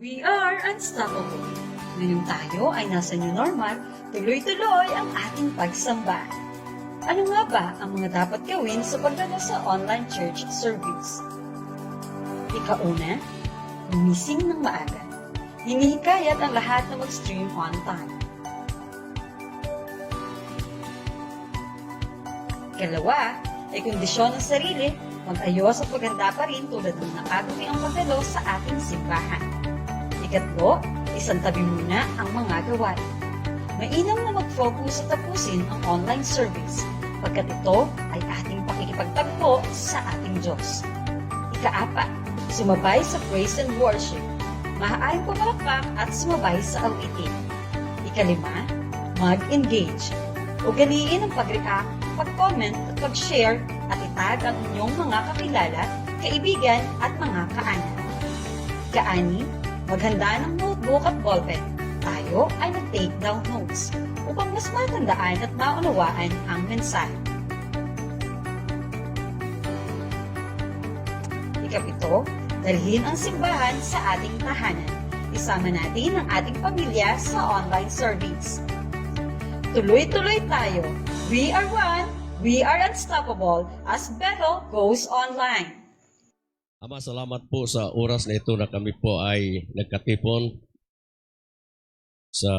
We are unstoppable. Ngayon tayo ay nasa new normal, tuloy-tuloy ang ating pagsamba. Ano nga ba ang mga dapat gawin sa pagdalo sa online church service? Ikauna, gumising ng maaga. Hinihikayat ang lahat na mag-stream on time. Ikalawa, ay kondisyon ng sarili, mag-ayos at maghanda pa rin tulad ng nakagawi ang pagdalo sa ating simbahan. Ikatlo, isantabi muna ang mga gawain. Mainam na mag-focus at tapusin ang online service, pagkat ito ay ating pakikipagtagpo sa ating Diyos. Ikaapat, sumabay sa praise and worship. Maaaring pumalakpak at sumabay sa awitin. Ikalima, mag-engage. Ugaliin ang pag-react, pag-comment at pag-share at itag ang inyong mga kakilala, kaibigan at mga kaanak. Kaani, maghanda ng notebook at ballpen. Tayo ay mag-take down notes upang mas matandaan at maunawaan ang mensahe. Ikapito, dalhin ang simbahan sa ating tahanan. Isama natin ang ating pamilya sa online service. Tuloy-tuloy tayo. We are one, we are unstoppable as Bethel goes online. Ama, salamat po sa oras na ito na kami po ay nagkatipon sa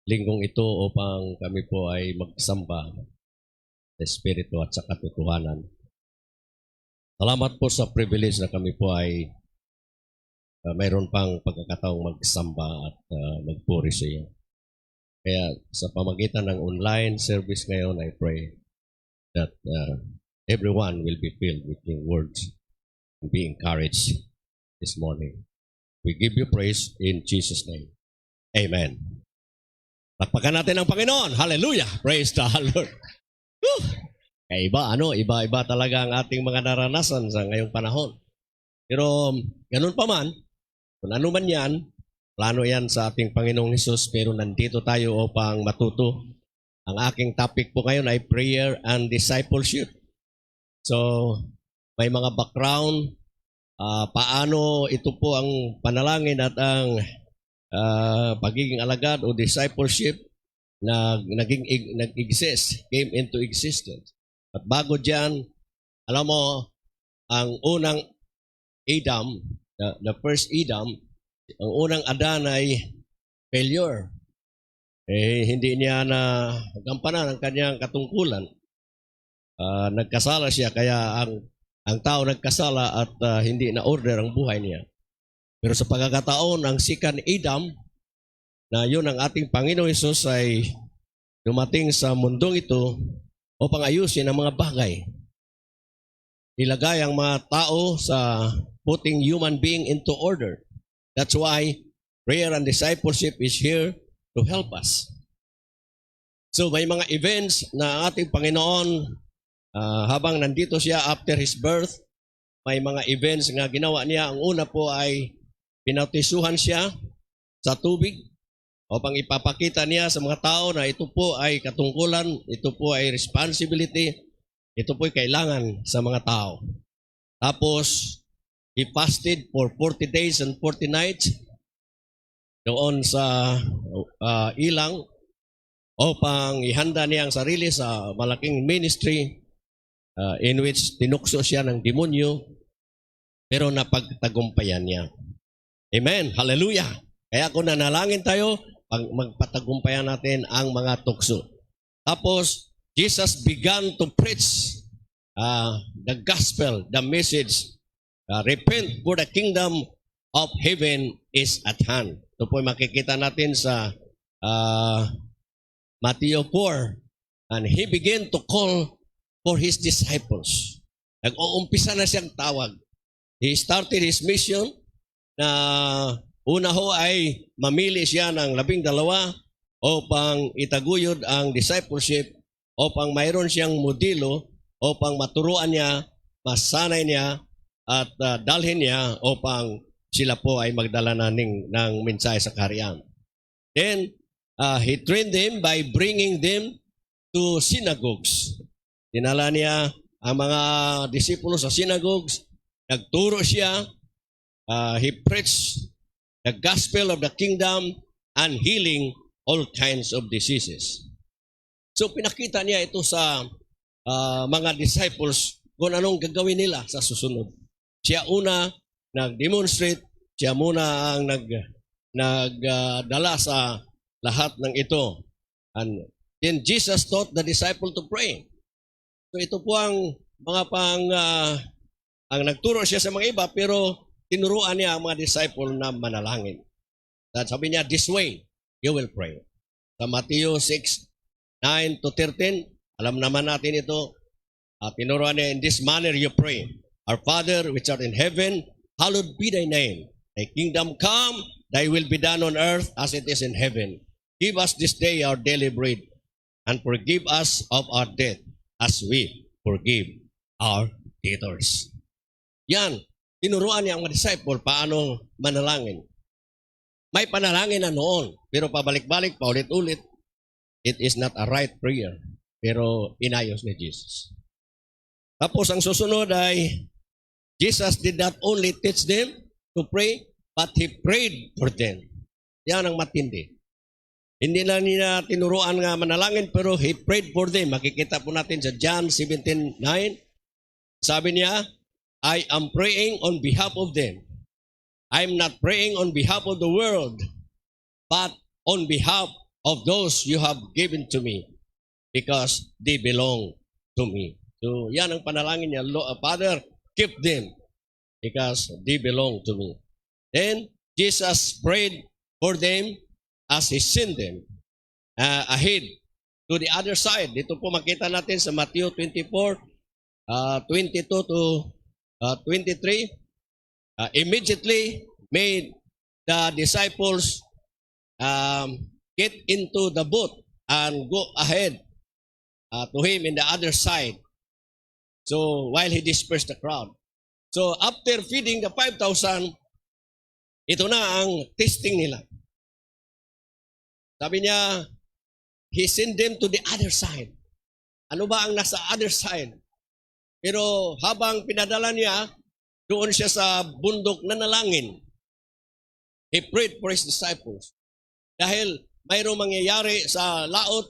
linggong ito upang kami po ay magsamba sa Espiritu at sa katotohanan. Salamat po sa privilege na kami po ay mayroon pang pagkakataong magsamba at magpuri sa iyo. Kaya sa pamagitan ng online service ngayon, I pray that everyone will be filled with your words and be encouraged this morning. We give you praise in Jesus' name. Amen. Takpakan natin ang Panginoon. Hallelujah. Praise the Lord. Woo! Iba talaga ang ating mga naranasan sa ngayong panahon. Pero ganun pa man, kung ano man yan, plano yan sa ating Panginoong Hesus, pero nandito tayo upang matuto. Ang aking topic po ngayon ay prayer and discipleship. So, may mga background, paano ito po ang panalangin at ang pagiging alagad o discipleship na nag-exist, came into existence. At bago dyan, alam mo, ang unang Adam, the first Adam, ang unang Adan ay failure. Hindi niya na gampanan ang kanyang katungkulan. Nagkasala siya, kaya ang tao nagkasala at hindi na order ang buhay niya. Pero sa pagkakataon, ang second Adam, na yun ang ating Panginoong Hesus ay dumating sa mundong ito upang ayusin ang mga bagay. Ilagay ang mga tao sa putting human being into order. That's why prayer and discipleship is here to help us. So may mga events na ating Panginoon habang nandito siya after His birth, may mga events nga ginawa niya. Ang una po ay pinautisuhan siya sa tubig upang ipapakita niya sa mga tao na ito po ay katungkulan, ito po ay responsibility, ito po ay kailangan sa mga tao. Tapos, He fasted for 40 days and 40 nights doon sa ilang upang ihanda niya ang sarili sa malaking ministry in which tinukso siya ng demonyo pero napagtagumpayan niya. Amen. Hallelujah. Kaya kung nanalangin tayo, magpatagumpayan natin ang mga tukso. Tapos, Jesus began to preach the gospel, the message. Repent, for the kingdom of heaven is at hand. Ito po makikita natin sa Matthew 4. And he began to call for his disciples. Nag-uumpisa na siyang tawag. He started his mission na una ho ay mamili siya ng 12 upang itaguyod ang discipleship, upang mayroon siyang modelo, upang maturuan niya, masanay niya, at dalhin niya upang sila po ay magdala ng mensahe sa kaharian. Then, he trained them by bringing them to synagogues. Dinala niya ang mga disipulo sa synagogues, nagturo siya he preached the gospel of the kingdom and healing all kinds of diseases. So pinakita niya ito sa mga disciples kung anong gagawin nila sa susunod. Siya una nag-demonstrate, siya muna ang nagdala sa lahat ng ito. And then Jesus taught the disciple to pray. So ito po ang mga ang nagturo siya sa mga iba, pero tinuruan niya ang mga disciple na manalangin. At sabi niya, this way, you will pray. Sa Matthew 6:9 to 13, alam naman natin ito. Tinuruan niya, in this manner you pray. Our Father, which art in heaven, hallowed be thy name. Thy kingdom come, thy will be done on earth as it is in heaven. Give us this day our daily bread, and forgive us of our debt, as we forgive our debtors. Yan, tinuruan niya ang mga disciple paano manalangin. May panalangin na noon, pero pabalik-balik, paulit-ulit, it is not a right prayer, pero inayos ni Jesus. Tapos ang susunod ay, Jesus did not only teach them to pray, but He prayed for them. Yan ang matindi. Hindi na niya tinuruan nga manalangin, pero He prayed for them. Makikita po natin sa John 17:9. Sabi niya, I am praying on behalf of them. I'm not praying on behalf of the world, but on behalf of those you have given to me, because they belong to me. So yan ang panalangin niya, Father, keep them, because they belong to me. Then Jesus prayed for them as He sent them ahead to the other side. Dito po makita natin sa Matthew 24:22 to 23. Immediately made the disciples get into the boat and go ahead to Him in the other side. So while He dispersed the crowd. So after feeding the 5,000, ito na ang testing nila. Sabi niya, He sent them to the other side. Ano ba ang nasa other side? Pero habang pinadala niya, doon siya sa bundok na nalangin. He prayed for His disciples. Dahil mayroong mangyayari sa laot,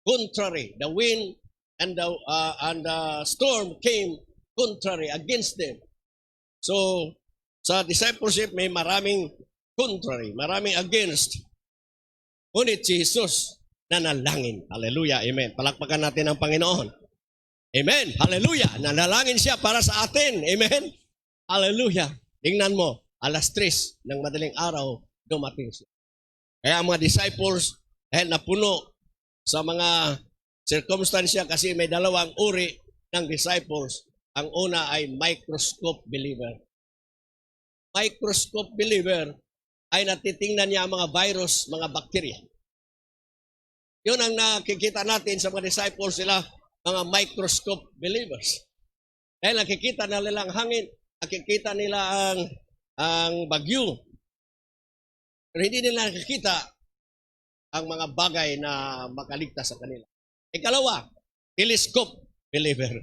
contrary. The wind and the storm came contrary against them. So, sa discipleship may maraming contrary, maraming against. Ngunit si Jesus nanalangin. Hallelujah, amen. Palakpakan natin ang Panginoon. Amen. Hallelujah. Nanalangin siya para sa atin. Amen. Hallelujah. Tingnan mo, 3:00 ng madaling araw, dumating siya. Kaya ang mga disciples, napuno sa mga circumstansya kasi may dalawang uri ng disciples. Ang una ay microscope believer. Microscope believer ay natitingnan niya ang mga virus, mga bakterya. Yun ang nakikita natin sa mga disciples, sila mga microscope believers. Dahil nakikita nila ang hangin, nakikita nila ang bagyo. Pero hindi nila nakikita ang mga bagay na makaligtas sa kanila. Ikalawa, telescope believer.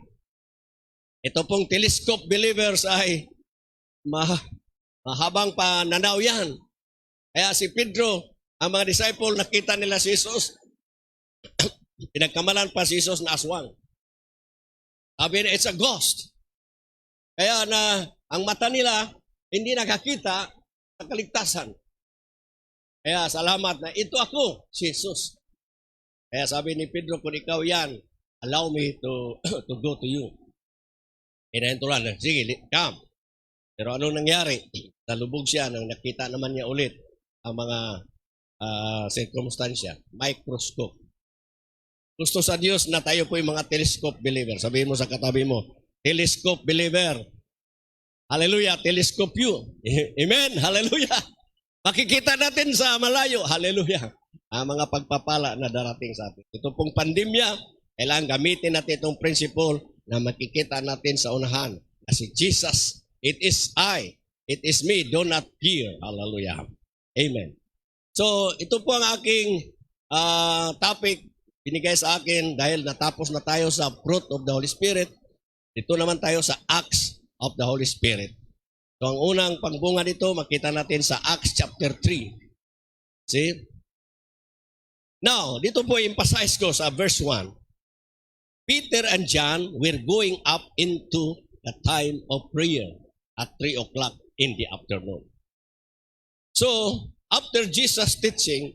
Ito pong telescope believers ay mahabang pananaw yan. Kaya si Pedro, ang mga disciple, nakita nila si Jesus, pinagkamalan pa si Jesus na aswang. Sabi na, it's a ghost. Kaya na ang mata nila hindi nakakita sa kaligtasan. Kaya salamat na ito ako, si Jesus. Kaya sabi ni Pedro, kung ikaw yan, allow me to go to you. Inahinturan na, sige, come. Pero anong nangyari? Nalubog siya nang nakita naman niya ulit ang mga circumstansya, microscope. Gusto sa Diyos na tayo po yung mga telescope believer. Sabihin mo sa katabi mo, telescope believer. Hallelujah, telescope you. Amen, hallelujah. Makikita natin sa malayo, hallelujah, ang mga pagpapala na darating sa atin. Ito pong pandemya, kailangan gamitin natin itong principle na makikita natin sa unahan. Kasi Jesus, it is I, it is me, do not fear. Hallelujah. Amen. So, ito po ang aking topic binigay sa akin dahil natapos na tayo sa fruit of the Holy Spirit. Dito naman tayo sa acts of the Holy Spirit. So ang unang pagbunga dito, makita natin sa Acts chapter 3. See? Now, dito po emphasize ko sa verse 1. Peter and John were going up into the time of prayer at 3 o'clock in the afternoon. So, after Jesus' teaching,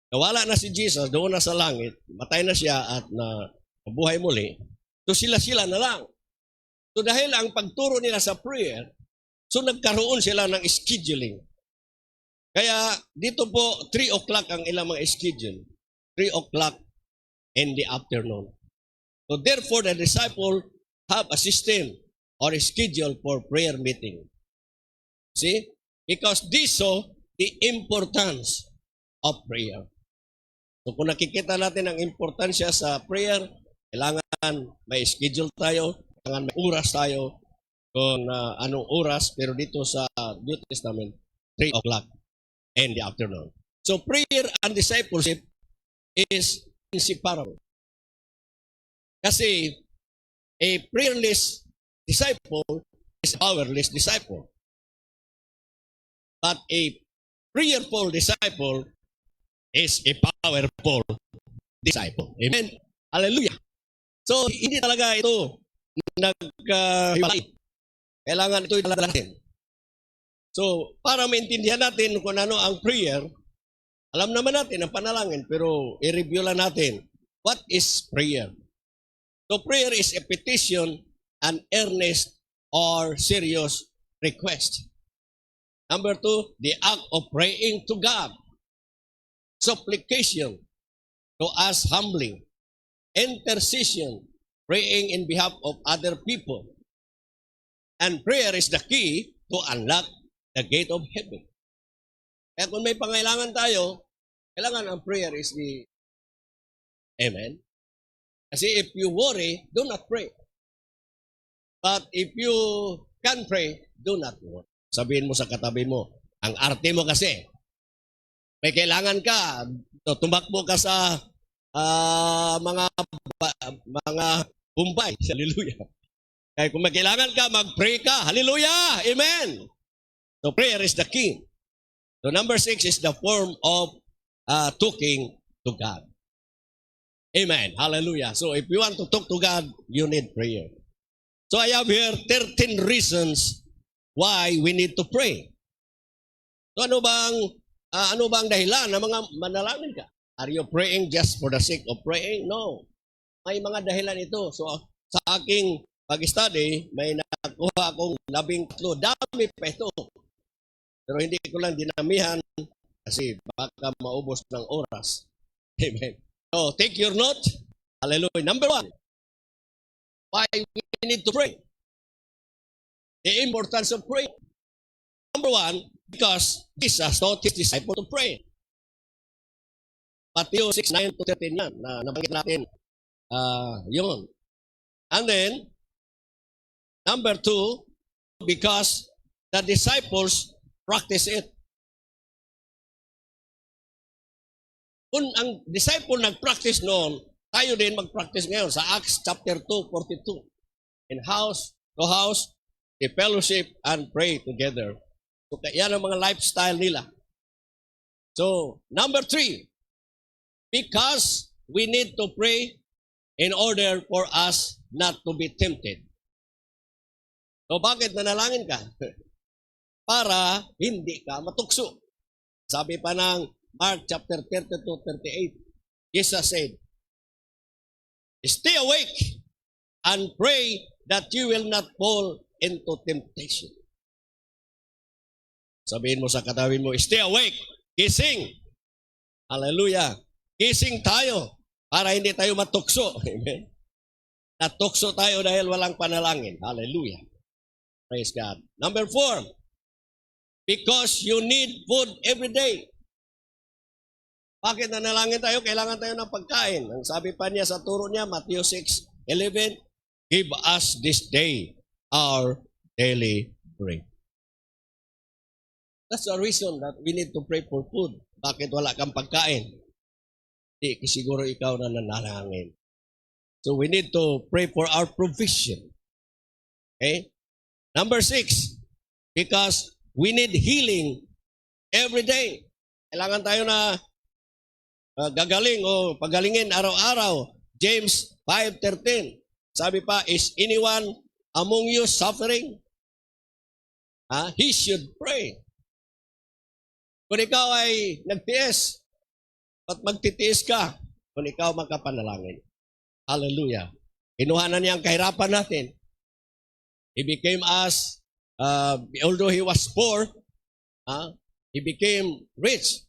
nawala na si Jesus, doon na sa langit, matay na siya at nabuhay muli. So sila-sila na lang. So dahil ang pagturo nila sa prayer, so nagkaroon sila ng scheduling. Kaya dito po, 3 o'clock ang ilang mga schedule. 3 o'clock in the afternoon. So therefore, the disciple have a system or a schedule for prayer meeting. See? Because this saw the importance of prayer. So kung nakikita natin ang importansya sa prayer, kailangan may schedule tayo, kailangan may oras tayo kung anong oras, pero dito sa New Testament, 3 o'clock in the afternoon. So prayer and discipleship is inseparable. Kasi a prayerless disciple is a powerless disciple. But a prayerful disciple is a powerful disciple. Amen? Hallelujah. So, hindi talaga ito naghiwalay. Kailangan ito ilalala natin. So, para maintindihan natin kung ano ang prayer, alam naman natin ang panalangin, pero i-review lang natin. What is prayer? So, prayer is a petition, an earnest or serious request. Number 2, the act of praying to God. Supplication, to ask humbly. Intercession, praying in behalf of other people. And prayer is the key to unlock the gate of heaven. Kaya kung may pangailangan tayo, kailangan ang prayer is the Amen. Kasi if you worry, do not pray. But if you can pray, do not worry. Sabihin mo sa katabi mo, ang arte mo kasi. May kailangan ka, tumakbo ka sa mga Bombay. Hallelujah. Kaya kung may kailangan ka, mag-pray ka. Hallelujah. Amen. So prayer is the key. So number 6 is the form of talking to God. Amen. Hallelujah. So if you want to talk to God, you need prayer. So I have here 13 reasons why we need to pray. So ano bang dahilan na mga manalangin ka? Are you praying just for the sake of praying? No. May mga dahilan ito. So sa aking pag-study, may nakuha akong 13. Dami pa ito. Pero hindi ko lang dinamihan kasi baka maubos ng oras. Amen. So take your note. Hallelujah. Number 1, why we need to pray. The importance of prayer. Number 1, because Jesus taught his disciples to pray. Matthew 6:9-13 yan, na nabanggit natin. Yun. And then, number 2, because the disciples practice it. Kung ang disciple nag-practice noon, tayo din mag-practice ngayon sa Acts chapter 2:42. In house to house, they fellowship and pray together. So, yan ang mga lifestyle nila. So, number 3, because we need to pray in order for us not to be tempted. So, bakit nanalangin ka? Para hindi ka matukso. Sabi pa ng Mark chapter 32-38, Jesus said, stay awake and pray that you will not fall into temptation. Sabihin mo sa katabi mo, stay awake, gising. Hallelujah. Gising tayo para hindi tayo matukso. Amen. Natukso tayo dahil walang panalangin. Hallelujah. Praise God. Number 4, because you need food every day. Bakit nanalangin tayo? Kailangan tayo ng pagkain. Ang sabi pa niya sa turo niya, Matthew 6:11, give us this day our daily bread. That's the reason that we need to pray for food. Bakit wala kang pagkain? Di, siguro ikaw na nanalangin. So we need to pray for our provision. Okay? Number 6, because we need healing every day. Kailangan tayo na gagaling o pagalingin araw-araw. James 5:13. Sabi pa, is anyone among you suffering? He should pray. Kung ikaw ay nagtiis, at magtitiis ka, kung ikaw magkapanalangin. Hallelujah. Inuhanan niya ang kahirapan natin. He became us, although he was poor, he became rich.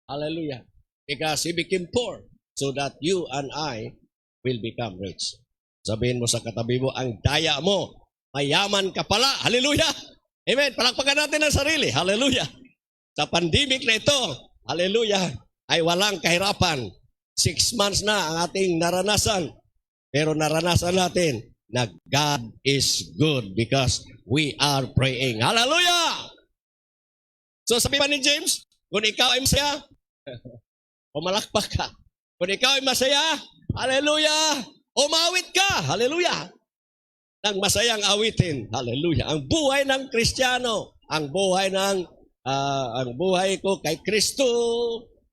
Hallelujah. Because he became poor so that you and I will become rich. Sabihin mo sa katabi mo, ang daya mo, mayaman ka pala. Hallelujah. Amen. Palakpakan natin ang sarili. Hallelujah. Sa pandemic na ito, hallelujah, ay walang kahirapan. 6 months na ang ating naranasan. Pero naranasan natin na God is good because we are praying. Hallelujah! So sabi pa ni James, kung ikaw ay masaya, umalakpak ka. Kung ikaw ay masaya, hallelujah, umawit ka. Hallelujah! Nang masayang awitin. Hallelujah! Ang buhay ng Kristiyano, ang buhay ko kay Kristo,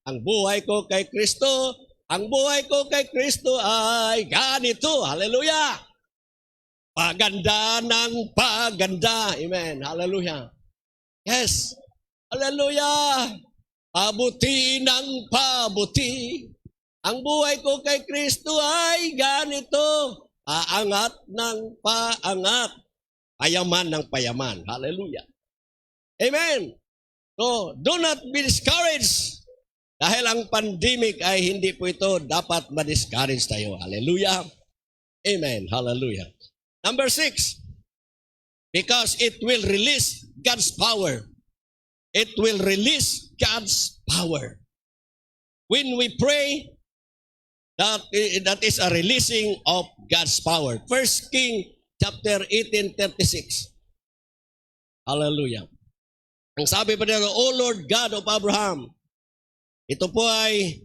ang buhay ko kay Kristo, ang buhay ko kay Kristo ay ganito. Hallelujah! Paganda ng paganda. Amen. Hallelujah. Yes. Hallelujah. Pabuti ng pabuti. Ang buhay ko kay Kristo ay ganito. Paangat ng paangat. Payaman ng payaman. Hallelujah. Amen. So, do not be discouraged. Dahil ang pandemic ay hindi po ito dapat ma-discourage tayo. Hallelujah. Amen. Hallelujah. Number 6, because it will release God's power. It will release God's power. When we pray, that is a releasing of God's power. 1 King chapter 18:36. Hallelujah. Ang sabi pa dito, O Lord God of Abraham, ito po ay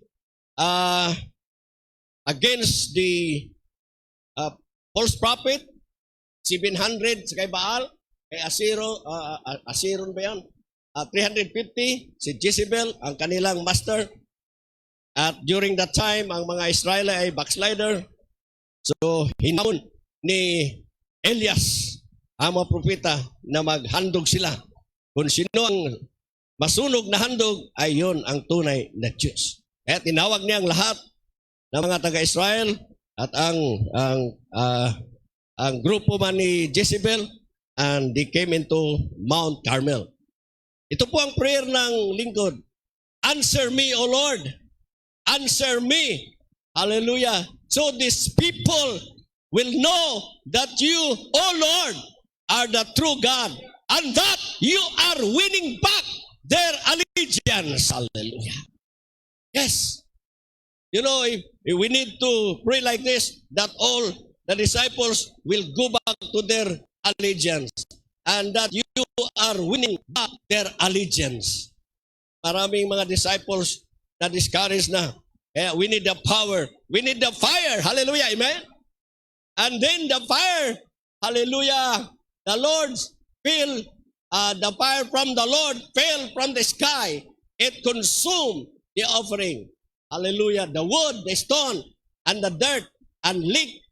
against the false prophet, 700 sa kay Baal, kay Asiron ba yan? 350, si Jezebel, ang kanilang master. At during that time, ang mga Israel ay backslider. So, hinamon ni Elias, ang mga propeta, na maghandog sila. Kung sino ang masunog na handog, ay yun ang tunay na Diyos. Kaya tinawag niya ang lahat ng mga taga-Israel at ang grupo man ni Jezebel, and they came into Mount Carmel. Ito po ang prayer ng lingkod. Answer me, O Lord. Answer me. Hallelujah. So these people will know that you, O Lord, are the true God, and that you are winning back their allegiance. Hallelujah. Yes. You know, if we need to pray like this, that all the disciples will go back to their allegiance, and that you are winning back their allegiance. Maraming mga disciples na discouraged na. We need the power. We need the fire. Hallelujah. Amen? And then the fire. Hallelujah. The Lord's fell. The fire from the Lord fell from the sky. It consumed the offering. Hallelujah. The wood, the stone, and the dirt, and licked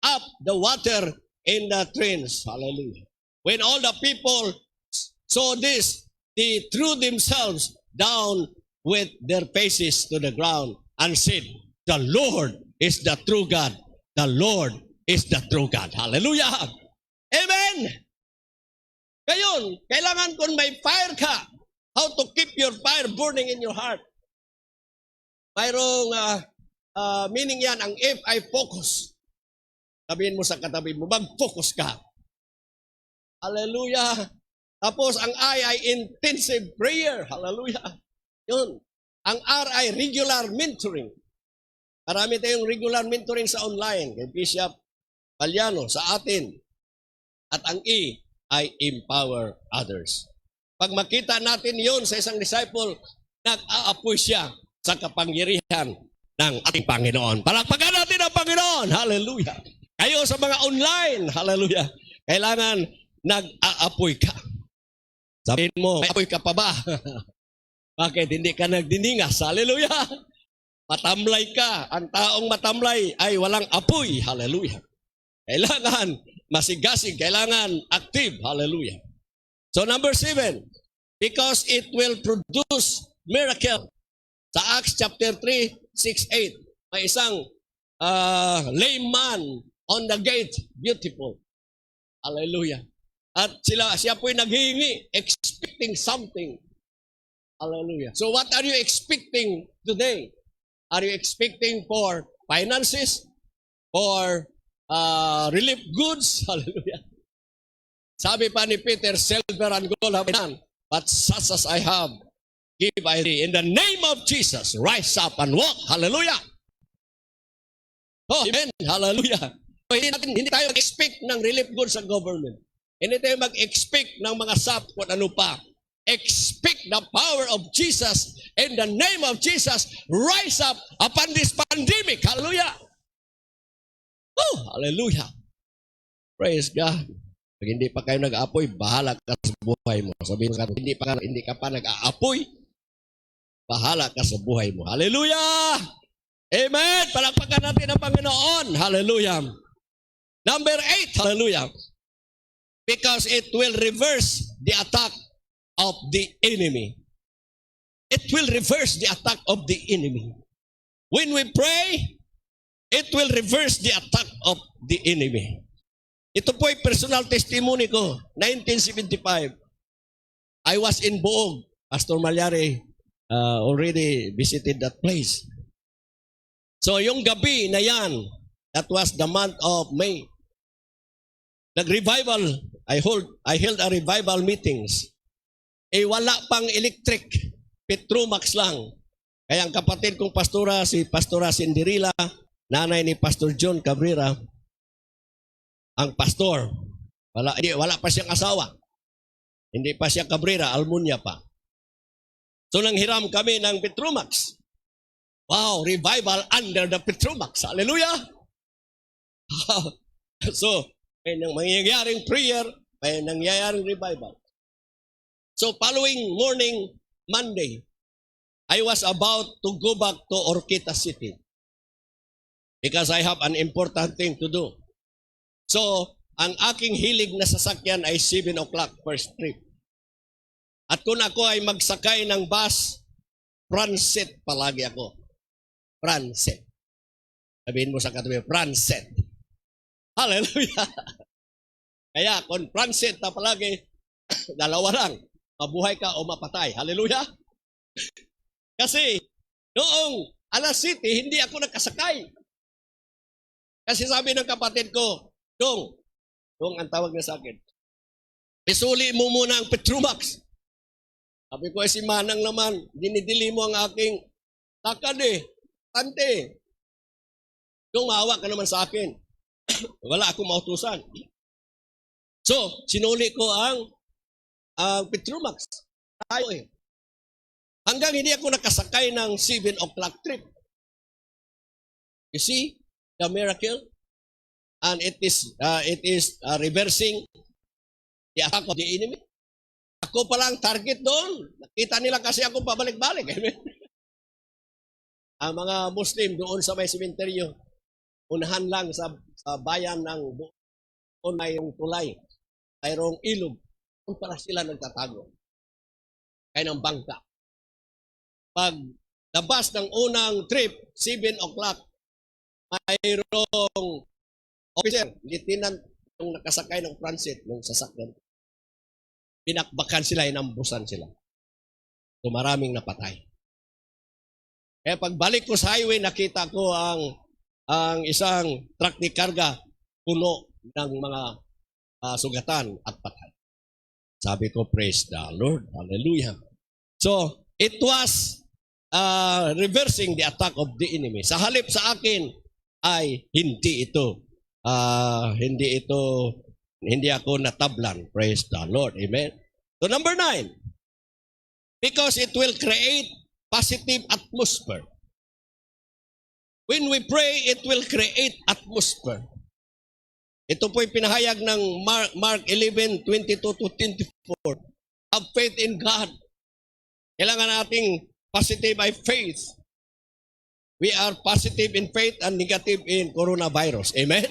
up the water in the trains. Hallelujah. When all the people saw this, they threw themselves down with their faces to the ground and said, the Lord is the true God. The Lord is the true God. Hallelujah. Amen. Ngayon, kailangan kung may fire ka, how to keep your fire burning in your heart. Mayroong meaning yan, ang if I focus. Sabihin mo sa katabi mo, mag-focus ka. Hallelujah. Tapos ang I ay intensive prayer. Hallelujah. Yun. Ang R ay regular mentoring. Marami tayong regular mentoring sa online. Kay Bishop Paliano, sa atin. At ang E ay empower others. Pag makita natin yon sa isang disciple, nag-aapoy siya sa kapangyarihan ng ating Panginoon. Palakpakan natin ang Panginoon. Hallelujah. Kayo sa mga online, hallelujah, kailangan nag-aapoy ka. Sabihin mo, may apoy ka pa ba? Bakit hindi ka nagdiningas? Hallelujah! Matamlay ka. Ang taong matamlay ay walang apoy. Hallelujah! Kailangan masigasig, kailangan active. Hallelujah! So number 7, because it will produce miracle. Sa Acts chapter 3, 6, 8, may isang lame man on the gate. Beautiful. Hallelujah. At siya po'y naghihingi, expecting something. Hallelujah. So what are you expecting today? Are you expecting for finances? For relief goods? Hallelujah. Sabi pa ni Peter, silver and gold have none, but such as I have, give I thee. In the name of Jesus, rise up and walk. Hallelujah. Oh, amen. Hallelujah. So, hindi tayo mag-expect ng relief goods sa government. Hindi tayo mag-expect ng mga SAP kung ano pa. Expect the power of Jesus. In the name of Jesus, rise up upon this pandemic. Hallelujah. Oh, hallelujah. Praise God. Pag hindi pa kayo nag-aapoy, bahala ka sa buhay mo. Sabihin mo, hindi ka pa nag-aapoy, bahala ka sa buhay mo. Hallelujah! Amen! Palakpakan natin ang Panginoon. Hallelujah! Number 8, hallelujah. Because it will reverse the attack of the enemy. It will reverse the attack of the enemy. When we pray, it will reverse the attack of the enemy. Ito po ay personal testimony ko. 1975, I was in Buog. Pastor Malyari already visited that place. So yung gabi na yan, that was the month of May. Nag-revival, I held a revival meetings. Wala pang electric, Petromax lang. Kaya ang kapatid kong pastora, si Pastora Cinderella, nanay ni Pastor John Cabrera, ang pastor, wala pa siyang asawa. Hindi pa siya Cabrera, Almunia pa. So nanghiram kami ng Petromax. Wow, revival under the Petromax. Hallelujah! So, may nangyayaring prayer, may nangyayaring revival. So following morning, Monday, I was about to go back to Orquita City because I have an important thing to do. So, ang aking hilig na sasakyan ay 7 o'clock first trip. At kung ako ay magsakay ng bus, Franset palagi ako. Franset. Sabihin mo sa katabi, Franset. Hallelujah! Kaya kung Franset na palagi, dalawa lang. Mabuhay ka o mapatay. Hallelujah! Kasi, noong alas 7, hindi ako nakasakay. Kasi sabi ng kapatid ko, Dong ang tawag niya sa akin, isuli mo muna ang Petromax. Sabi ko, si Manang naman, dinidili mo ang aking takad tante. Dong, maawa ka naman sa akin. Wala akong mautusan. So, sinuli ko ang Petromax. Tayo hanggang hindi ako nakasakay ng 7 o'clock trip. You see the miracle? And it is reversing the attack of the enemy. Ako pala ang target doon. Nakita nila kasi ako pabalik-balik. Amen. Ang mga Muslim doon sa may sementeryo, unahan lang sa bayan ng doon may yung tulay, mayroong ilog. Doon pala sila nagtatago. Kaya ng bangka. Pag labas ng unang trip, 7 o'clock, mayroong officer, lieutenant, yung nakasakay ng transit, ng sasakyan. Pinakbakan sila, inambusan sila. So maraming napatay. Kaya pagbalik ko sa highway, nakita ko ang isang truck ni karga, puno ng mga sugatan at patay. Sabi ko, praise the Lord. Hallelujah. So, it was reversing the attack of the enemy. Sa halip sa akin, ay hindi ako natablan. Praise the Lord. Amen. So number 9, because it will create positive atmosphere. When we pray, it will create atmosphere. Ito po'y pinahayag ng Mark 11:22-24. Have faith in God. Kailangan nating positive by faith. We are positive in faith and negative in coronavirus. Amen?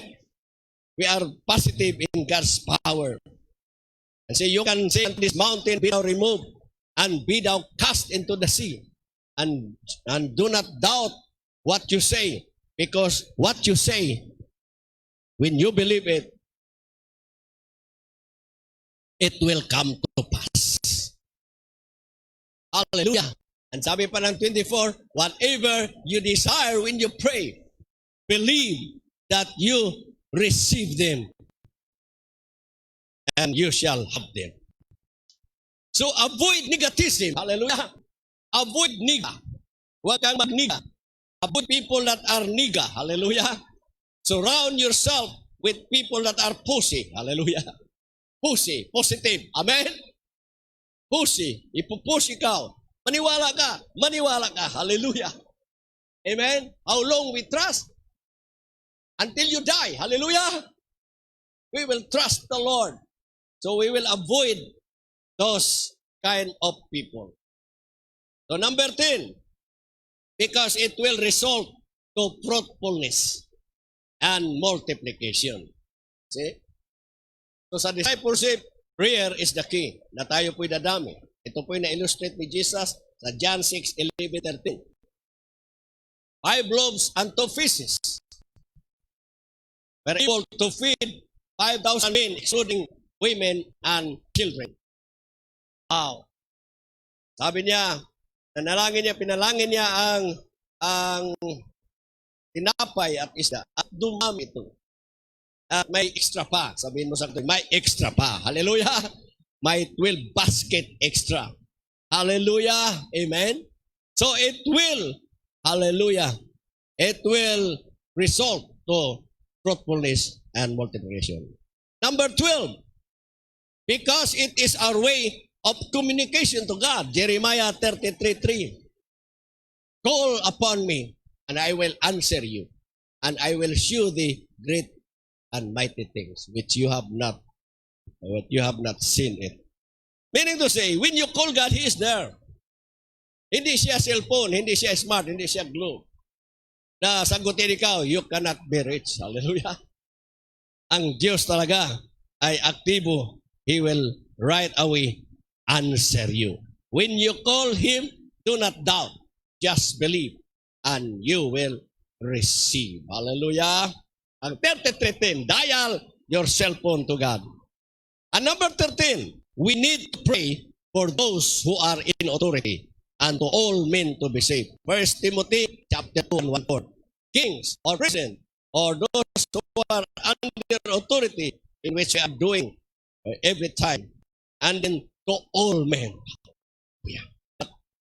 We are positive in God's power. And say, you can say, this mountain be thou removed and be thou cast into the sea. And do not doubt what you say, because what you say, when you believe it, it will come to pass. Hallelujah. And sabi pa ng 24, whatever you desire when you pray, believe that you receive them and you shall have them. So avoid negativism. Hallelujah. Avoid niga. Huwag kang magniga. Avoid people that are niga. Hallelujah. Surround yourself with people that are pussy. Hallelujah. Pussy. Positive. Amen? Pussy. Ipupush ikaw. Maniwala ka. Maniwala ka. Hallelujah. Amen? How long we trust? Until you die. Hallelujah. We will trust the Lord. So we will avoid those kind of people. So number 10, because it will result to fruitfulness and multiplication. See? So sa discipleship, prayer is the key na tayo po'y dadami. Ito po'y na-illustrate ni Jesus sa John 6:11-13. 5 loaves and 2 fishes were able to feed 5,000 men, excluding women and children. Wow. Sabi niya, pinalangin niya ang tinapay at isda at dumami ito. At may extra pa. Sabihin mo sa akin, may extra pa. Hallelujah. May 12 basket extra. Hallelujah. Amen. So it will, hallelujah, it will result to fruitfulness and multiplication. Number 12, because it is our way of communication to God. Jeremiah 33:3. Call upon me, and I will answer you, and I will show thee great and mighty things which you have not seen it. Meaning to say, when you call God, He is there. Hindi siya cellphone, hindi siya smart, hindi siya glue. Na sagutin ikaw, you cannot be rich. Hallelujah. Ang Diyos talaga ay aktibo. He will right away answer you. When you call Him, do not doubt. Just believe and you will receive. Hallelujah. Ang 33:10, dial your cell phone to God. And number 13, we need to pray for those who are in authority and to all men to be saved. 1 Timothy chapter 2:1-4. Kings or president or those who are under authority in which we are doing every time. And then to all men. Yeah.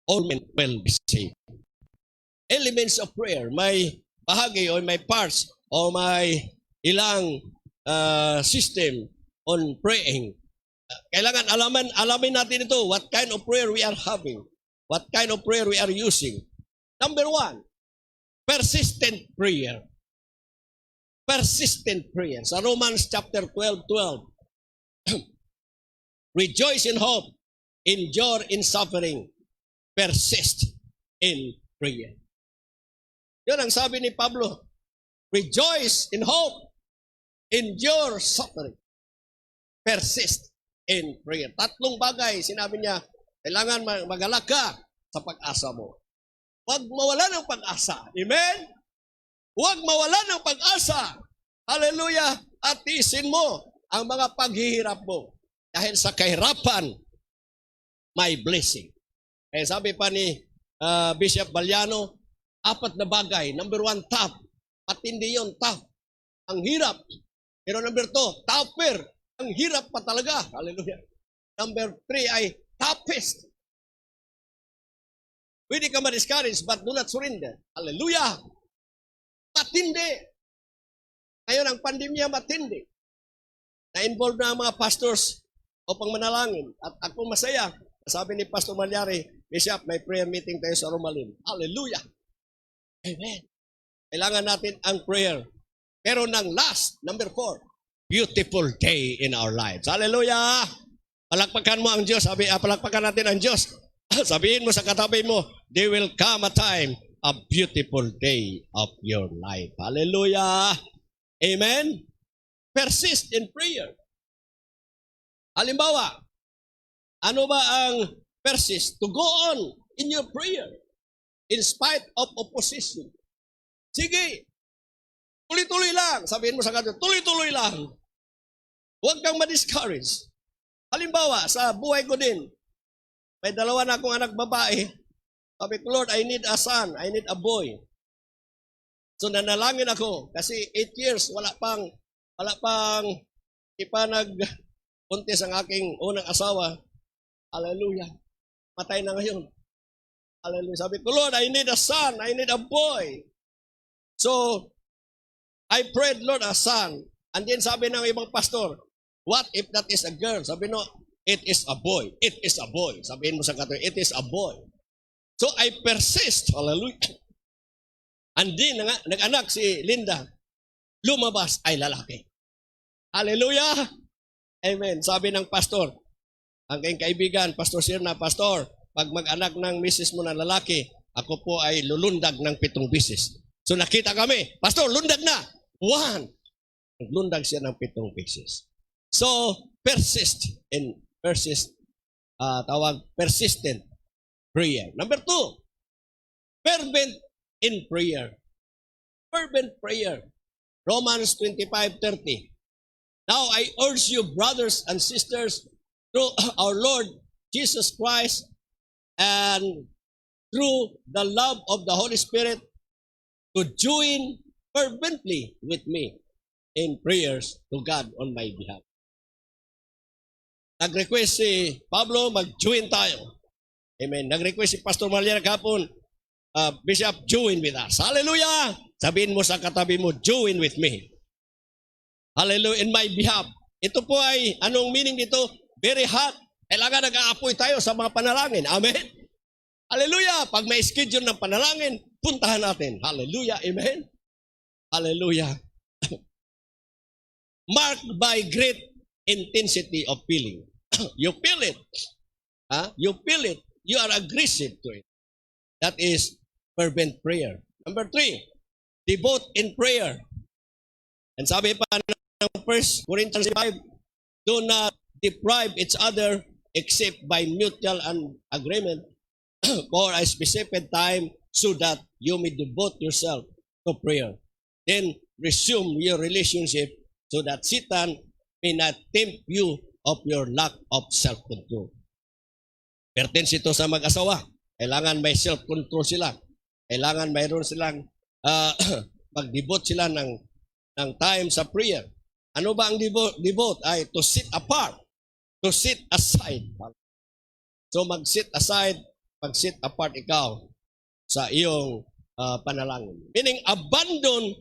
All men will be saved. Elements of prayer, may bahagi o may parts o may ilang system on praying. Kailangan alamin natin ito, what kind of prayer we are having, what kind of prayer we are using. Number 1, persistent prayer. Persistent prayer. Sa Romans chapter 12:12. Rejoice in hope, endure in suffering, persist in prayer. Yun ang sabi ni Pablo. Rejoice in hope, endure suffering, persist in prayer. 3 bagay, sinabi niya, kailangan magalak ka sa pag-asa mo. Huwag mawala ng pag-asa. Amen? Huwag mawala ng pag-asa. Hallelujah. At tiisin mo ang mga paghihirap mo. Dahil sa kahirapan, may blessing. Kaya sabi pa ni Bishop Balyano, 4 na bagay. Number 1, tough. Matindi yun, tough. Ang hirap. Pero number 2, tougher. Ang hirap pa talaga. Hallelujah. Number 3 ay toughest. Pwede ka ma-discourage but do not surrender. Hallelujah. Matindi. Ngayon ang pandemya matindi. Na-involve na ang mga pastors upang manalangin. At ako masaya. Sabi ni Pastor Malyari, Bishop, may prayer meeting tayo sa Romalim. Hallelujah. Amen. Kailangan natin ang prayer. Pero ng last, number 4, beautiful day in our lives. Hallelujah. Palakpakan mo ang Diyos. Palakpakan natin ang Diyos. Sabihin mo sa katabi mo, there will come a time, a beautiful day of your life. Hallelujah. Amen. Persist in prayer. Halimbawa, ano ba ang persist? To go on in your prayer in spite of opposition. Sige, tuloy-tuloy lang. Sabihin mo sa kanya, tuloy-tuloy lang. Huwag kang ma-discourage. Halimbawa, sa buhay ko din, may dalawa na akong anak babae. Sabi ko, Lord, I need a son. I need a boy. So nanalangin ako kasi 8 years, wala pang ipanag-buntis ang aking unang asawa. Hallelujah. Matay na ngayon. Hallelujah. Sabi ko, Lord, I need a son. I need a boy. So, I prayed, Lord, a son. And then sabi ng ibang pastor, what if that is a girl? Sabi no, it is a boy. It is a boy. Sabihin mo sa katoy, it is a boy. So, I persist. Hallelujah. And then, nag-anak si Linda, lumabas ay lalaki. Hallelujah. Amen. Sabi ng pastor, ang kayong kaibigan, Pastor Sirna, Pastor, pag mag-anak ng misis mo na lalaki, ako po ay lulundag ng 7 bisis. So nakita kami, Pastor, lundag na. 1. Naglundag siya ng 7 bisis. So, persistent prayer. Number 2, fervent in prayer. Fervent prayer. Romans 25:30. Now I urge you, brothers and sisters, through our Lord Jesus Christ and through the love of the Holy Spirit, to join fervently with me in prayers to God on my behalf. Nag-request si Pablo, mag-join tayo. Amen. Nag-request si Pastor Mariana kahapon, Bishop, join with us. Hallelujah! Sabihin mo sa katabi mo, join with me. Hallelujah, in my behalf. Ito po ay, anong meaning dito? Very hot. Kailangan nag-aapoy tayo sa mga panalangin. Amen? Hallelujah! Pag may schedule ng panalangin, puntahan natin. Hallelujah! Amen? Hallelujah! Marked by great intensity of feeling. You feel it. You feel it. You are aggressive to it. That is fervent prayer. Number 3, devote in prayer. And sabi pa ng 1 Corinthians 5, do not deprive each other except by mutual agreement for a specific time so that you may devote yourself to prayer. Then resume your relationship so that Satan may not tempt you of your lack of self-control. Pertens ito sa mag-asawa. Kailangan may self-control sila. Kailangan mayroon silang mag-devote sila ng time sa prayer. Ano ba ang devote? Ay to sit apart. To sit aside. So mag-sit aside, mag-sit apart ikaw sa iyong panalangin. Meaning abandon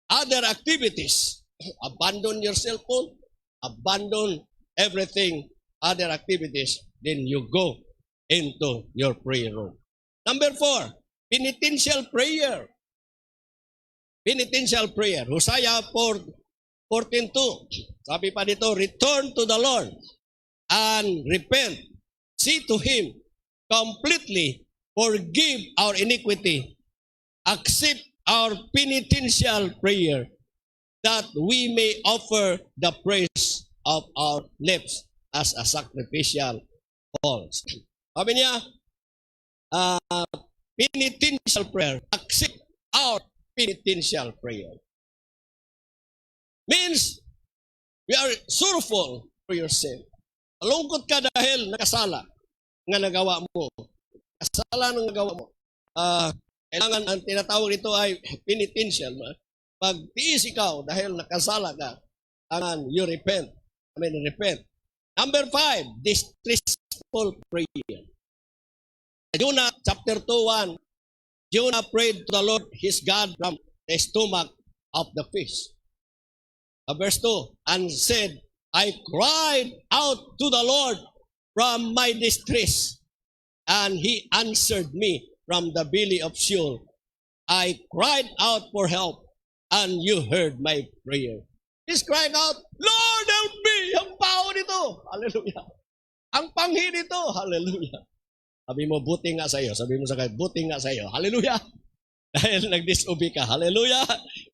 other activities. Abandon your cellphone. Abandon everything, other activities. Then you go into your prayer room. Number 4, penitential prayer. Penitential prayer. Hosea 4:14-2. Sabi pa dito, return to the Lord and repent. Say to Him, completely forgive our iniquity. Accept our penitential prayer that we may offer the praise of our lips as a sacrificial calls. Sabi niya, penitential prayer. Accept our penitential prayer. Means, we are sorrowful for your sin. Malungkot ka dahil nakasala nga nagawa mo. Kasala ng nagawa mo. Kailangan, ang tinatawag nito ay penitential. Pag tiis ikaw dahil nakasala ka, kailangan you repent. Repent. Number 5, distressful prayer. Jonah chapter 2:1. Jonah prayed to the Lord his God from the stomach of the fish. Verse 2, and said, I cried out to the Lord from my distress, and He answered me from the belly of Sheol. I cried out for help, and you heard my prayer. He's crying out, Lord, help me! Ang bao nito! Hallelujah! Ang panghi nito! Hallelujah! Sabi mo, buti nga sa'yo. Sabi mo sa kanya, buti nga sa'yo. Hallelujah! Dahil nag-disobey ka. Hallelujah!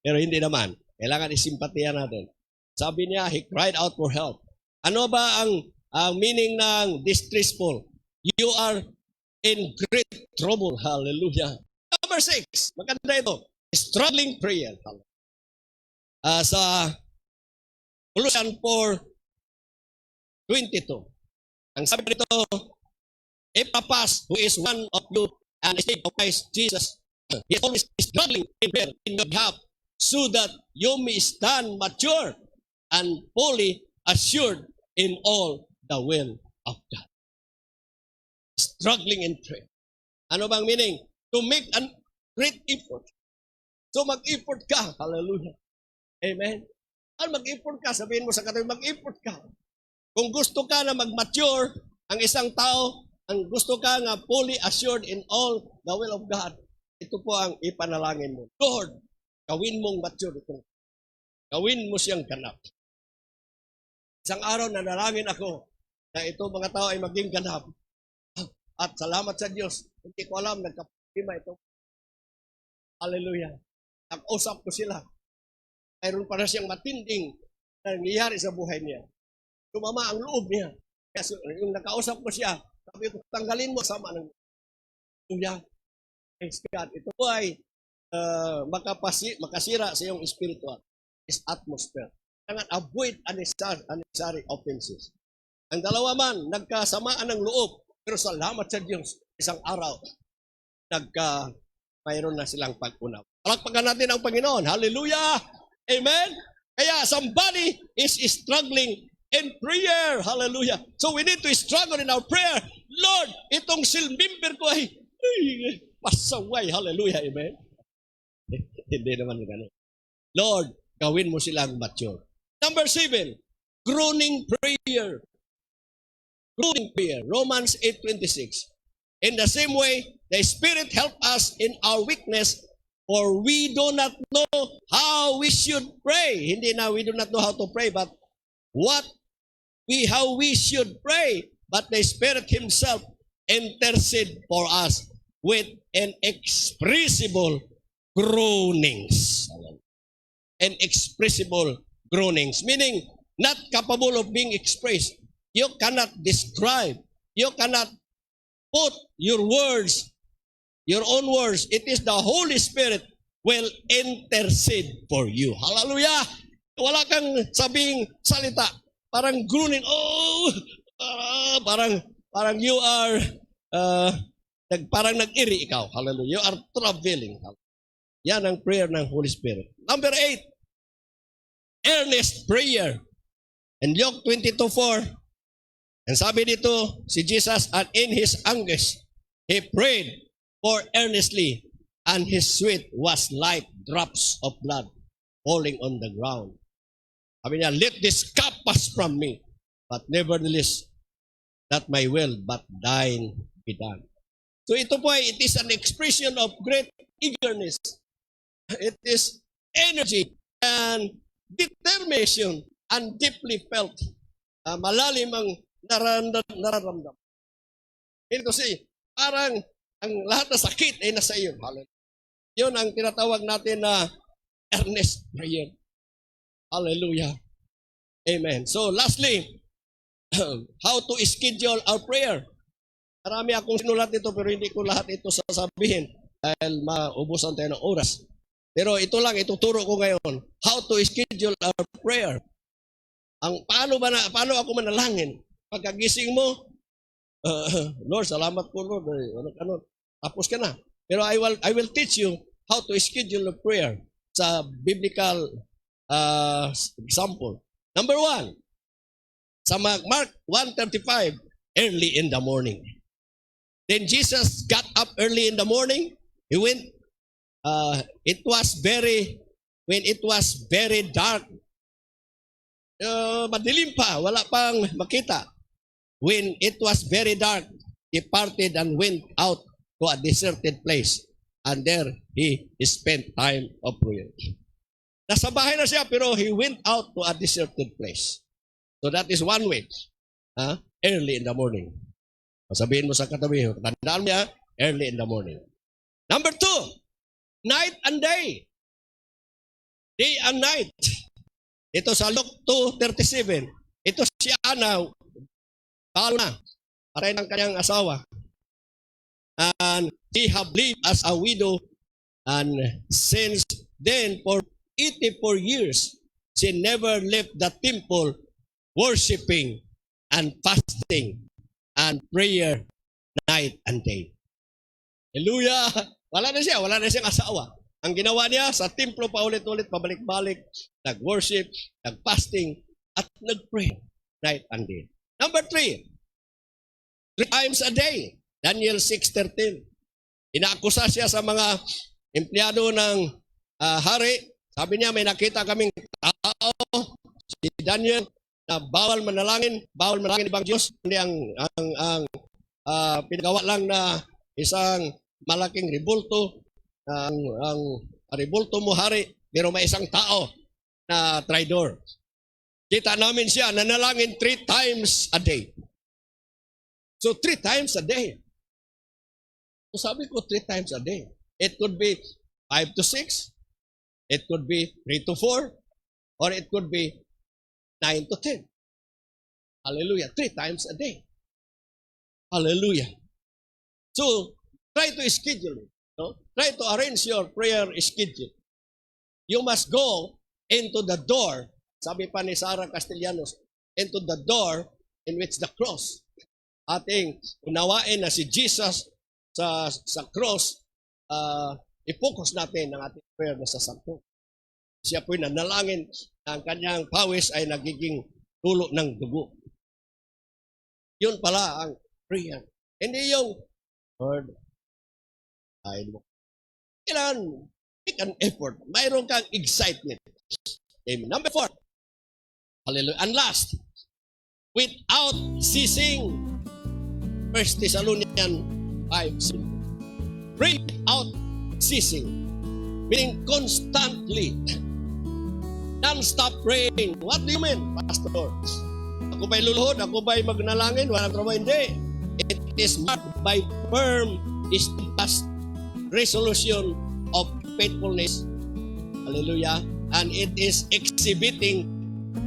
Pero hindi naman. Kailangan isimpatiya natin. Sabi niya, he cried out for help. Ano ba ang meaning ng distressful? You are in great trouble. Hallelujah. Number 6. Maganda ito. Struggling prayer. Sa Colossians 4:22. Ang sabi nito, Epaphras, who is one of you and a slave of Christ Jesus, he is always struggling in prayer in your behalf, so that you may stand mature and fully assured in all the will of God. Struggling in prayer. Ano bang meaning? To make a great effort. So mag-effort ka. Hallelujah. Amen. Al mag-effort ka, sabihin mo sa katabi, mag-effort ka. Kung gusto ka na mag-mature ang isang tao, ang gusto ka nga fully assured in all the will of God, ito po ang ipanalangin mo. Lord, gawin mong mature ito. Gawin mo siyang ganap. Isang araw nanalangin ako na ito mga tao ay maging ganap. At salamat sa Diyos, hindi ko alam, nagkapima ito. Hallelujah. Nag-usap ko sila. Mayroon para siyang matinding nangyayari sa buhay niya. Tumama ang loob niya. Kaya yung nakausap ko siya, sabi ko, tanggalin mo sama ng Hallelujah. Praise God. Ito po ay makasira sa iyong spiritual atmosphere. Kailangan avoid unnecessary offenses. Ang dalawa man, nagkasamaan ng loob, pero salamat sa Diyos, isang araw, mayroon na silang pag-unaw. Palakpakan natin ang Panginoon. Hallelujah! Amen? Kaya somebody is struggling in prayer. Hallelujah. So we need to struggle in our prayer. Lord, itong silmimber ko ay pasaway. Hallelujah. Amen? Hindi naman gano'n. Lord, gawin mo silang mature. Number 7, groaning prayer. Groaning prayer. Romans 8:26. In the same way, the Spirit help us in our weakness, for we do not know how we should pray. Hindi na we do not know how to pray, but how we should pray. But the Spirit Himself intercede for us with inexpressible groanings. Inexpressible groanings, meaning not capable of being expressed. You cannot describe. You cannot put your words, your own words. It is the Holy Spirit will intercede for you. Hallelujah! Wala kang sabing salita. Parang groaning. Parang you are, parang nag-iri ikaw. Hallelujah. You are traveling. Yan ang prayer ng Holy Spirit. Number 8, earnest prayer. In Luke 22:4, and sabi dito, si Jesus, and in his anguish, he prayed for earnestly, and his sweat was like drops of blood falling on the ground. Sabi niya, let this cup pass from me, but nevertheless, not my will, but thine be done. So ito po ay, it is an expression of great eagerness. It is energy and determination and deeply felt. Malalim ang nararamdam. Ito kasi, parang ang lahat na sakit ay nasa iyo. Yun ang tinatawag natin na earnest prayer. Hallelujah. Amen. So lastly, how to schedule our prayer. Marami akong sinulat ito pero hindi ko lahat ito sasabihin dahil maubusan tayo ng oras. Pero ito lang, ituturo ko ngayon. How to schedule our prayer. Paano ako manalangin? Pagkagising mo, Lord, salamat po Lord. Tapos ka na. Pero I will teach you how to schedule a prayer sa biblical example. Number 1, sa Mark 1:35, early in the morning. Then Jesus got up early in the morning. He went, when it was very dark, madilim pa, wala pang makita. When it was very dark, he departed and went out to a deserted place. And there he spent time of prayer. Nasa bahay na siya, pero he went out to a deserted place. So that is one way. Early in the morning. Sabihin mo sa katabi, tandaan mo yan, early in the morning. Number 2, night and day. Day and night. Ito sa Luke 2:37. Ito si Ana, patay ng kanyang asawa. And she have lived as a widow, and since then for 84 years, she never left the temple worshiping and fasting and prayer night and day. Hallelujah! Wala na siyang asawa. Ang ginawa niya sa templo paulit-ulit, pabalik-balik, nag-worship, nag-fasting, at nag-pray night and day. Number 3, 3 times a day. Daniel 6:13. Inaakusa siya sa mga empleyado ng hari. Sabi niya, may nakita kaming tao, si Daniel, na bawal manalangin ibang Diyos. Hindi ang pinagawa lang na isang malaking rebulto. Ang rebulto mo, hari, pero may isang tao na traidor. Kita namin siya, nanalangin 3 times a day. So 3 times a day. So sabi ko 3 times a day. It could be 5 to 6. It could be 3 to 4. Or it could be 9 to 10. Hallelujah. 3 times a day. Hallelujah. So, try to schedule it. No? Try to arrange your prayer schedule. You must go into the door, sabi pa ni Sarah Castellanos, into the door in which the cross. Ating unawain na si Jesus sa cross, i-focus natin ang ating prayer na sa sakto. Siya po'y nanalangin na ang kanyang pawis ay nagiging tulo ng dugo. Yun pala ang prayer. Hindi yung, Lord, kailangan make an effort. Mayroon kang excitement. Amen. Number 4. Hallelujah. And last, without ceasing. 1 Thessalonians 5. Pray without ceasing. Meaning constantly. Non-stop praying. What do you mean, Pastor? Ako ba'y luluhod? Ako ba'y magnalangin? Walang trabaho? Hindi. It is marked by firm, steadfast resolution of faithfulness. Hallelujah. And it is exhibiting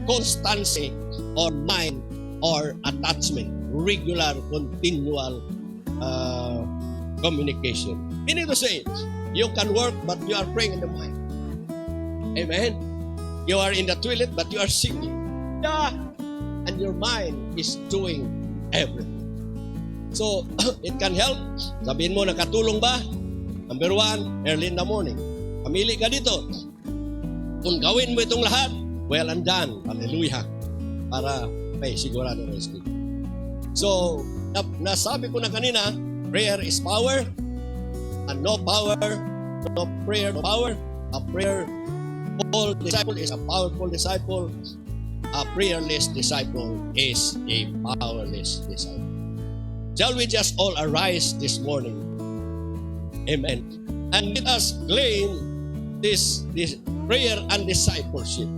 constancy or mind or attachment. Regular, continual communication. Meaning to say, you can work but you are praying in the mind. Amen. You are in the toilet but you are singing. Yeah. And your mind is doing everything. So, it can help. Sabihin mo, nakatulong ba? Number 1, early in the morning. Pamili ka dito. Kung gawin mo itong lahat, well and done. Hallelujah. Para may sigurado na iski. So, nasabi ko na kanina, prayer is power. And no power, no prayer, no power. A prayerful disciple is a powerful disciple. A prayerless disciple is a powerless disciple. Shall we just all arise this morning? Amen. And let us claim this prayer and discipleship.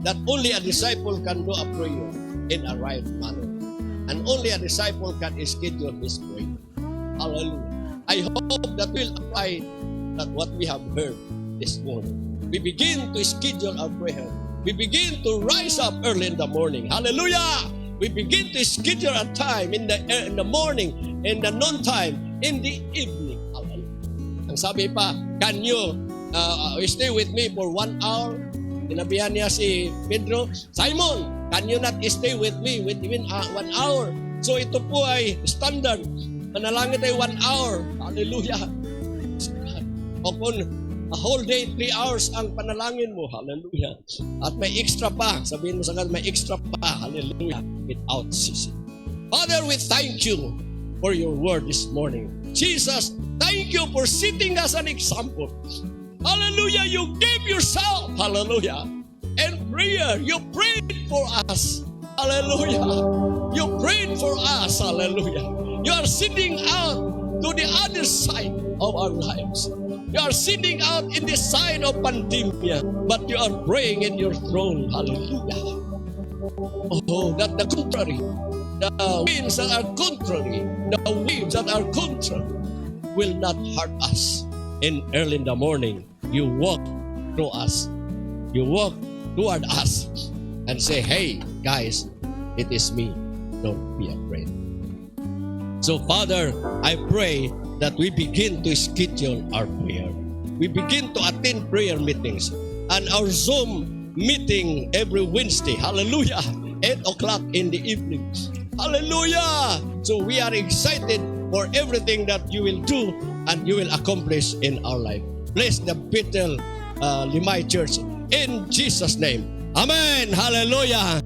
That only a disciple can do a prayer in a right manner. And only a disciple can schedule his prayer. Hallelujah. I hope that will apply that what we have heard this morning. We begin to schedule our prayer. We begin to rise up early in the morning. Hallelujah! We begin to schedule a time in the morning, in the noontime, in the evening. Hallelujah. Ang sabi pa, can you stay with me for 1 hour? Tinabihan niya si Pedro, Simon, can you not stay with me within 1 hour? So ito po ay standard. Manalangin tayo 1 hour. Hallelujah. O kung a whole day, 3 hours ang panalangin mo. Hallelujah. At may extra pa. Sabihin mo sa kanila, may extra pa. Hallelujah. Without ceasing. Father, we thank you for your word this morning. Jesus, thank you for setting us an example. Hallelujah. You gave yourself. Hallelujah. And prayer. You prayed for us. Hallelujah. You prayed for us. Hallelujah. You are sitting out to the other side of our lives. You are sitting out in the side of pandemia, but you are praying in your throne. Hallelujah. Oh, that the contrary, the winds that are contrary, the waves that are contrary will not hurt us. And early in the morning, you walk through us. You walk toward us and say, hey, guys, it is me. Don't be afraid. So, Father, I pray that we begin to schedule our prayer. We begin to attend prayer meetings and our Zoom meeting every Wednesday. Hallelujah. 8 o'clock in the evening. Hallelujah. So we are excited for everything that you will do and you will accomplish in our life. Bless the Bethel Limay Church in Jesus' name. Amen. Hallelujah.